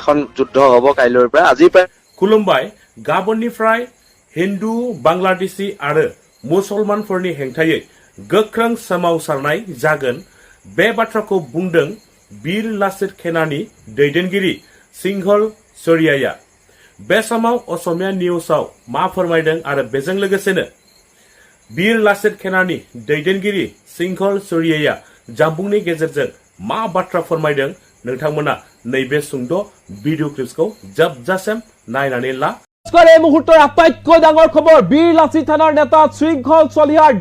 এখন যুদ্ধ হ'ব কাইলৈৰ পৰা আজিৰ পৰা खुलुमबाय गाबोननिफ्राय हिन्दु बांलादेशी आरो मुसलमानफोरनि हेंथायै गोख्रों सोमावसारनाय जागोन बे बाथ्राखौ बुंदों बीर लाचित खेनानि दैदेनगिरि सिंघल सरियाया बे समाव असमिया निउसाव मा फोरमायदों आरो बेजों लोगोसेनो बीर लाचित खेनानि दैदेनगिरि सिंघल सरियाया जामबुंनि गेजेरजों मा बाथ्रा फोरमायदों नोंथांमोना नैबे सुंद' भिडिअ क्लिप्सखौ जोबजासिम नायनानै ला এই মুহূৰ্তৰ আটাইতকৈ ডাঙৰ খবৰ বীৰ লাচিত থানাৰ নেতা শৃংখল চলিহাৰ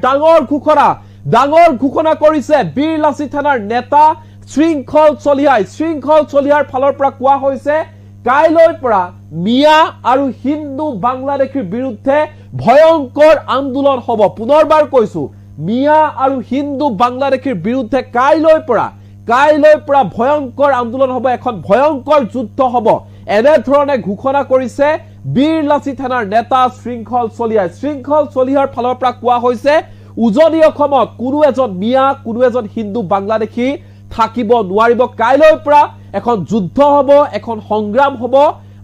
ডাঙৰ ঘোষণা কৰিছে বীৰ লাচিত থানাৰ নেতা শৃংখল চলিহাৰ ফালৰ পৰা কোৱা হৈছে কাইলৈৰ পৰা মিয়া আৰু হিন্দু বাংলাদেশীৰ বিৰুদ্ধে ভয়ংকৰ আন্দোলন হ'ব পুনৰবাৰ কৈছো মিয়া আৰু হিন্দু বাংলাদেশীৰ বিৰুদ্ধে কাইলৈৰ পৰা ভয়ংকৰ আন্দোলন হ'ব এখন ভয়ংকৰ যুদ্ধ হ'ব এনে ধৰণে ঘোষণা কৰিছে বীৰ লাচিত থানাৰ নেতা শৃংখল চলিহাৰ ফালৰ পৰা কোৱা হৈছে উজনি অসমত কোনো এজন মিয়া কোনো এজন হিন্দু বাংলাদেশী থাকিব নোৱাৰিব কাইলৈৰ পৰা এখন যুদ্ধ হ'ব এখন সংগ্ৰাম হ'ব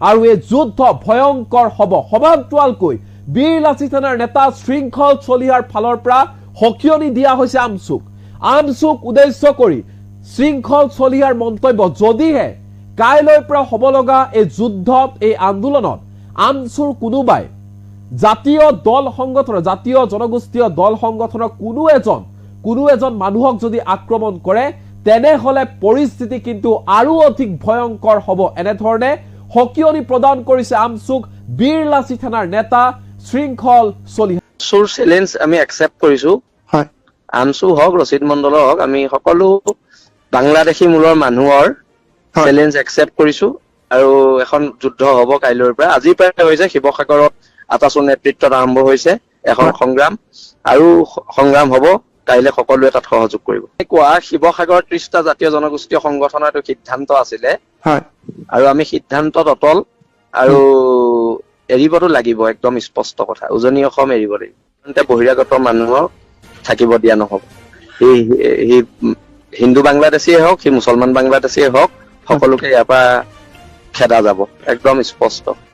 আৰু এই যুদ্ধ ভয়ংকৰ হ'ব সমান্তৰালকৈ বীৰ লাচিত থানাৰ নেতা শৃংখল চলিহাৰ ফালৰ পৰা হকিয়নি দিয়া হৈছে আমচুক উদ্দেশ্য কৰি শৃংখল চলিহাৰ মন্তব্য যদিহে কাইলৈৰ পৰা হ'ব লগা এই যুদ্ধত এই আন্দোলনত আমচুৰ কোনোবাই জাতীয় দল সংগঠনৰ জাতীয় জনগোষ্ঠীয় দল সংগঠনৰ কোনো এজন মানুহক যদি আক্ৰমণ কৰে তেনেহলে পৰিস্থিতি কিন্তু আৰু অধিক ভয়ংকৰ হ'ব এনে ধৰণে হকিয়নি প্ৰদান কৰিছে আমচুক বীৰ লাচিত থানাৰ নেতা শৃংখল চলিহা আমচুৰ চ্যালেঞ্জ আমি একচেপ্ট কৰিছো হয় আমচু হওক ৰচিদ মণ্ডল হওক আমি সকলো বাংলাদেশী মূলৰ মানুহৰ চ্যালেঞ্জ একচেপ্ট কৰিছো আৰু এখন যুদ্ধ হ'ব কাইলৈৰ পৰা আজিৰ পৰা হৈছে শিৱসাগৰত আতাচুৰ নেতৃত্বত আৰম্ভ হৈছে এখন সংগ্ৰাম আৰু সংগ্ৰাম হ'ব কাইলৈ সকলোৱে তাত সহযোগ কৰিব কোৱা শিৱসাগৰ 30টা জাতীয় জনগোষ্ঠীয় সংগঠনৰ এটা সিদ্ধান্ত আছিলে হয় আৰু আমি সিদ্ধান্তত অটল আৰু এৰিবতো লাগিব একদম স্পষ্ট কথা উজনি অসম এৰিব লাগিব তেন্তে বহিৰাগত মানুহক থাকিব দিয়া নহ'ব এই হিন্দু বাংলাদেশীয়ে হওক মুছলমান বাংলাদেশীয়ে হওক সকলোকে ইয়াৰ পৰা খেদা যাব একদম স্পষ্ট